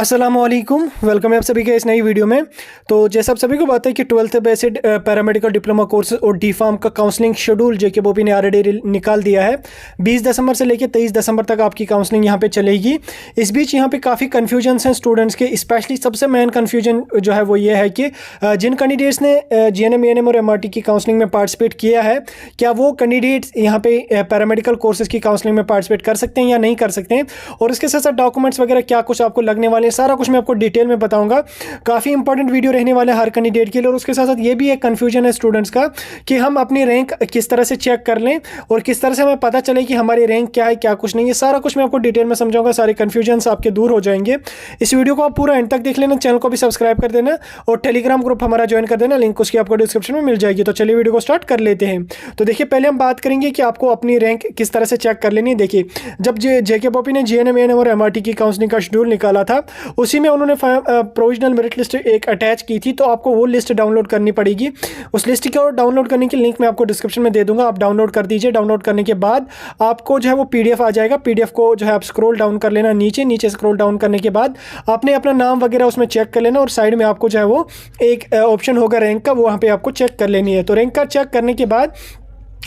अस्सलामुअलैकुम, वेलकम है आप सभी के इस नई वीडियो में। तो जैसा आप सभी को पता है कि 12th based paramedical diploma course और डी फार्म का काउंसलिंग शेड्यूल जेके बोपी ने ऑलरेडी निकाल दिया है। 20 दिसंबर से लेकर 23 दिसंबर तक आपकी काउंसलिंग यहाँ पे चलेगी। इस बीच यहाँ पे काफ़ी कन्फ्यूजन्स हैं स्टूडेंट्स के। स्पेशली सबसे मेन कन्फ्यूजन जो है वो ये है कि जिन कैंडिडेट्स ने GNM ANM और MRT की काउंसलिंग में पार्टिसिपेट किया है, क्या वो कैंडिडेट्स यहाँ पे पैरामेडिकल कोर्सेज की काउंसलिंग में पार्टिसिपेट कर सकते हैं या नहीं कर सकते हैं, और इसके साथ साथ डॉक्यूमेंट्स वगैरह क्या कुछ आपको लगने वाले, सारा कुछ मैं आपको डिटेल में बताऊंगा। काफ़ी इंपॉर्टेंट वीडियो रहने वाले हर कैंडिडेट के लिए। और उसके साथ साथ ये भी एक कंफ्यूजन है स्टूडेंट्स का कि हम अपनी रैंक किस तरह से चेक कर लें और किस तरह से हमें पता चले कि हमारी रैंक क्या है क्या कुछ नहीं है। सारा कुछ मैं आपको डिटेल में समझाऊंगा, सारे कंफ्यूजन आपके दूर हो जाएंगे। इस वीडियो को आप पूरा एंड तक देख लेना, चैनल को भी सब्सक्राइब कर देना और टेलीग्राम ग्रुप हमारा ज्वाइन कर देना, लिंक उसकी आपको डिस्क्रिप्शन में मिल जाएगी। तो चलिए वीडियो को स्टार्ट कर लेते हैं। तो देखिए, पहले हम बात करेंगे कि आपको अपनी रैंक किस तरह से चेक कर लेनी है। देखिए, जब जेके बोपी ने GNM ANM और MRT की काउंसलिंग का शेड्यूल निकाला था, उसी में उन्होंने प्रोविजनल मेरिट लिस्ट एक अटैच की थी। तो आपको वो लिस्ट डाउनलोड करनी पड़ेगी। उस लिस्ट को डाउनलोड करने की लिंक मैं आपको डिस्क्रिप्शन में दे दूंगा, आप डाउनलोड कर दीजिए। डाउनलोड करने के बाद आपको जो है वो PDF आ जाएगा। PDF को जो है आप स्क्रॉल डाउन कर लेना, नीचे स्क्रॉल डाउन करने के बाद आपने अपना नाम वगैरह उसमें चेक कर लेना, और साइड में आपको जो है वो एक ऑप्शन होगा रैंक का, वो वहाँ पे आपको चेक कर लेनी है। तो रैंक का चेक करने के बाद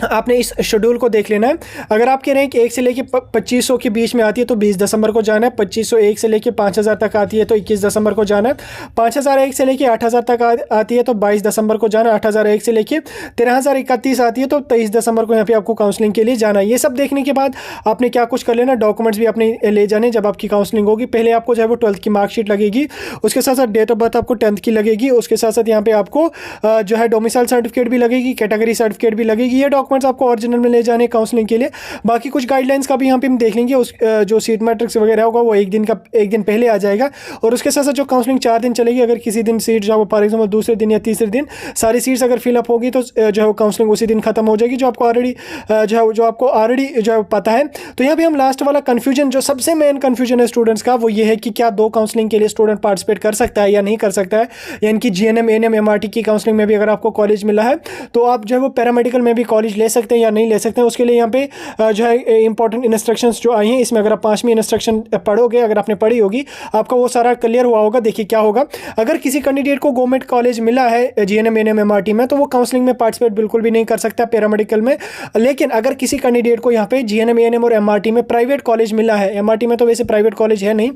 आपने इस शेड्यूल को देख लेना है। अगर आपकी रैंक 1 से लेके 2500 के बीच में आती है तो 20 दिसंबर को जाना है। 2501 से लेके 5000 तक आती है तो 21 दिसंबर को जाना है। 5001 से लेके 8000 तक आती है तो 22 दिसंबर को जाना है। 8001 से लेके 13031 आती है तो 23 दिसंबर को यहाँ पे आपको काउंसलिंग के लिए जाना है। ये सब देखने के बाद आपने क्या कुछ कर लेना, डॉक्यूमेंट्स भी अपने ले जाने। जब आपकी काउंसलिंग होगी, पहले आपको जो है वो 12th की मार्कशीट लगेगी, उसके साथ साथ डेट ऑफ बर्थ आपको 10th की लगेगी, उसके साथ साथ यहाँ पे आपको जो है डोमिसाइल सर्टिफिकेट भी लगेगी, कैटेगरी सर्टिफिकेट भी लगेगी। ये डॉक्यूमेंट्स आपको ओरिजिनल में ले जाने काउंसलिंग के लिए। बाकी कुछ गाइडलाइंस का भी यहाँ पे हम देख लेंगे। उस जो सीट मैट्रिक्स वगैरह होगा वो एक दिन पहले आ जाएगा। और उसके साथ साथ जो काउंसलिंग 4 दिन चलेगी, अगर किसी दिन सीट जो है फॉर एग्जाम्पल दूसरे दिन या तीसरे दिन सारी सीट्स अगर फिलअप होगी तो जो है काउंसलिंग उसी दिन खत्म हो जाएगी, जो आपको ऑलरेडी जो है पता है। तो यहाँ पे हम लास्ट वाला कन्फ्यूजन, जो सबसे मेन कन्फ्यूजन है स्टूडेंट्स का, वो ये है कि क्या 2 काउंसलिंग के लिए स्टूडेंट पार्टिसिपेट कर सकता है या नहीं कर सकता है। यानी कि GNM ANM MRT की काउंसलिंग में भी अगर आपको कॉलेज मिला है तो आप जो है वो पैरामेडिकल में भी कॉलेज ले सकते हैं या नहीं ले सकते हैं। उसके लिए यहाँ पे जो है इंपॉर्टेंट इंस्ट्रक्शंस जो आई हैं, इसमें अगर आप 5वीं इंस्ट्रक्शन पढ़ोगे, अगर आपने पढ़ी होगी, आपका वो सारा क्लियर हुआ होगा। देखिए क्या होगा, अगर किसी कैंडिडेट को गवर्नमेंट कॉलेज मिला है GNM ANM MRT में, तो वो काउंसलिंग में पार्टिसिपेट बिल्कुल भी नहीं कर सकता पैरामेडिकल में। लेकिन अगर किसी कैंडिडेट को यहाँ पे GNM ANM और MRT में प्राइवेट कॉलेज मिला है, MRT में तो वैसे प्राइवेट कॉलेज है नहीं,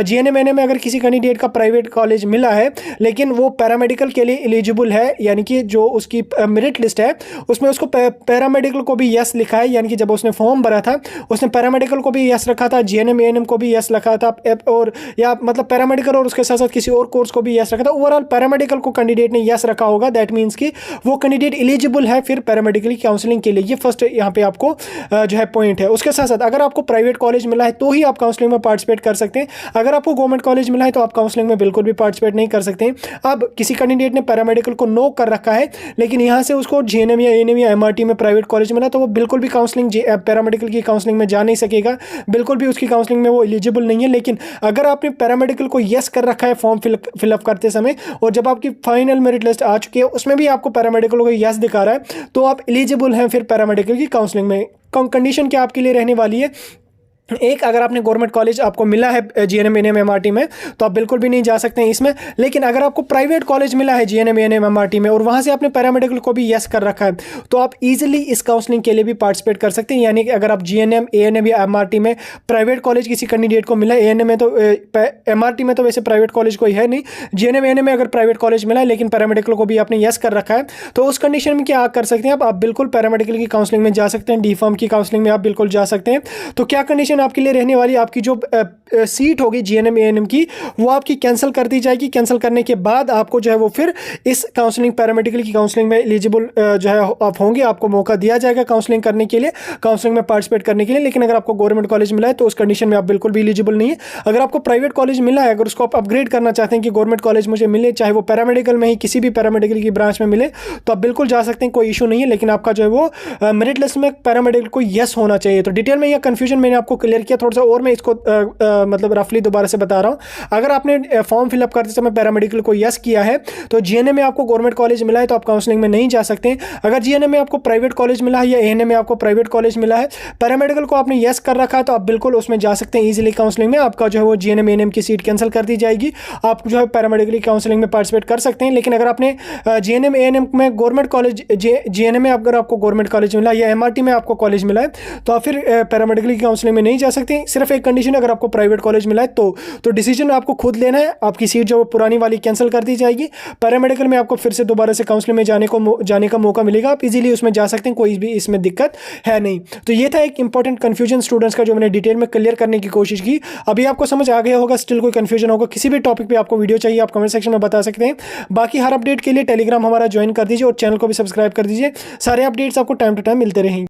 GNM ANM में अगर किसी कैंडिडेट का प्राइवेट कॉलेज मिला है लेकिन वो पैरामेडिकल के लिए एलिजिबल है, यानी कि जो उसकी मेरिट लिस्ट है उसमें उसको पैरामेडिकल को भी यस लिखा है, यानी कि जब उसने फॉर्म भरा था उसने पैरामेडिकल को भी यस रखा था, GNM ANM को भी यस रखा था, और या मतलब पैरामेडिकल और उसके साथ साथ किसी और कोर्स को भी यस रखा था। ओवरऑल पैरामेडिकल को कैंडिडेट ने यस रखा होगा, दैट मीन्स कि वो कैंडिडेट एलिजिबल है फिर पैरामेडिकल की काउंसलिंग के लिए। ये फर्स्ट यहाँ पे आपको जो है पॉइंट है। उसके साथ साथ अगर आपको प्राइवेट कॉलेज मिला है तो ही आप काउंसलिंग में पार्टिसिपेट कर सकते हैं। अगर आपको गवर्नमेंट कॉलेज मिला है तो आप काउंसलिंग में बिल्कुल भी पार्टिसिपेट नहीं कर सकते। अब किसी कैंडिडेट ने पैरामेडिकल को नो कर रखा है, लेकिन यहाँ से उसको GNM या ANM या MRT में प्राइवेट कॉलेज मिला, तो वो बिल्कुल भी काउंसलिंग पैरामेडिकल की काउंसलिंग में जा नहीं सकेगा, बिल्कुल भी उसकी काउंसलिंग में वो एलिजिबल नहीं है। लेकिन अगर आपने पैरामेडिकल को यस कर रखा है फॉर्म फिलअप करते समय, और जब आपकी फाइनल मेरिट लिस्ट आ चुकी है उसमें भी आपको पैरामेडिकल को यस दिखा रहा है, तो आप एलिजिबल हैं फिर पैरामेडिकल की काउंसलिंग में। कंडीशन क्या आपके लिए रहने वाली है, एक, अगर आपने गवर्नमेंट कॉलेज आपको मिला है GNM ANM MRT में तो आप बिल्कुल भी नहीं जा सकते हैं इसमें। लेकिन अगर आपको प्राइवेट कॉलेज मिला है GNM ANM MRT में और वहाँ से आपने पैरामेडिकल को भी यस कर रखा है, तो आप इजीली इस काउंसलिंग के लिए भी पार्टिसिपेट कर सकते हैं। यानी कि अगर आप GNM ANM या MRT में प्राइवेट कॉलेज किसी कैंडिडेट को मिला है, ANM में तो MRT में तो वैसे प्राइवेट कॉलेज कोई है नहीं, GNM ANM में अगर प्राइवेट कॉलेज मिला है लेकिन पैरामेडिकल को भी आपने यस कर रखा है, तो उस कंडीशन में क्या कर सकते हैं आप बिल्कुल पैरामेडिकल की काउंसलिंग में जा सकते हैं, डी फार्म की काउंसलिंग में आप बिल्कुल जा सकते हैं। तो क्या कंडीशन आपके लिए रहने वाली, आपकी जो सीट होगी GNM ANM की वो आपकी कैंसिल कर दी जाएगी। कैंसिल करने के बाद आपको जो है वो फिर इस काउंसलिंग पैरामेडिकल की काउंसलिंग में एलिजिबल जो है आप होंगे, आपको मौका दिया जाएगा काउंसलिंग करने के लिए, काउंसलिंग में पार्टिसिपेट करने के लिए। लेकिन अगर आपको गवर्नमेंट कॉलेज मिला है तो उस कंडीशन में आप बिल्कुल भी एलिजिबल नहीं है। अगर आपको प्राइवेट कॉलेज मिला है, अगर उसको आप अपग्रेड करना चाहते हैं कि गवर्नमेंट कॉलेज मुझे मिले, चाहे वो पैरामेडिकल में ही किसी भी पैरामेडिकल की ब्रांच में मिले, तो आप बिल्कुल जा सकते हैं, कोई इशू नहीं है। लेकिन आपका जो है वो मेरिट लिस्ट में पैरामेडिकल को यस होना चाहिए। तो डिटेल में यह कंफ्यूजन मैंने आपको क्लियर किया, थोड़ा सा और मैं इसको मतलब रफली दोबारा से बता रहा हूँ। अगर आपने फॉर्म फिलअप करते समय पैरामेडिकल को यस किया है तो जीएनएम में आपको गवर्नमेंट कॉलेज मिला है तो आप काउंसलिंग में नहीं जा सकते। अगर जीएनएम में आपको प्राइवेट कॉलेज मिला है या एएनएम में आपको प्राइवेट कॉलेज मिला है, पैरामेडिकल को आपने यस कर रखा है तो आप बिल्कुल उसमें जा सकते हैं ईजिली काउंसलिंग में। आपका जो है वो जीएनएम एएनएम की सीट कैंसिल कर दी जाएगी, आप जो है पैरामेडिकल काउंसलिंग में पार्टिसिपेट कर सकते हैं। लेकिन अगर आपने जीएनएम एएनएम में गवर्नमेंट कॉलेज, जीएनएम में अगर आपको गवर्नमेंट कॉलेज मिला या एमआरटी में आपको कॉलेज मिला है तो आप फिर पैरामेडिकल की काउंसलिंग में नहीं जा सकते। सिर्फ एक कंडीशन, अगर आपको प्राइवेट कॉलेज मिला है तो डिसीजन आपको खुद लेना है, आपकी सीट जो पुरानी वाली कैंसिल कर दी जाएगी। पैरामेडिकल में आपको फिर से दोबारा से काउंसलिंग में जाने का मौका मिलेगा, आप इजीली उसमें जा सकते हैं, कोई भी इसमें दिक्कत है नहीं। तो ये था एक इंपॉर्टेंट कंफ्यूजन स्टूडेंट्स का जो मैंने डिटेल में क्लियर करने की कोशिश की। अभी आपको समझ आ गया होगा, स्टिल कोई कंफ्यूजन होगा, किसी भी टॉपिक पे आपको वीडियो चाहिए आप कमेंट सेक्शन में बता सकते हैं। बाकी हर अपडेट के लिए टेलीग्राम हमारा ज्वाइन कर दीजिए और चैनल को भी सब्सक्राइब कर दीजिए, सारे अपडेट्स आपको टाइम टू टाइम मिलते रहेंगे।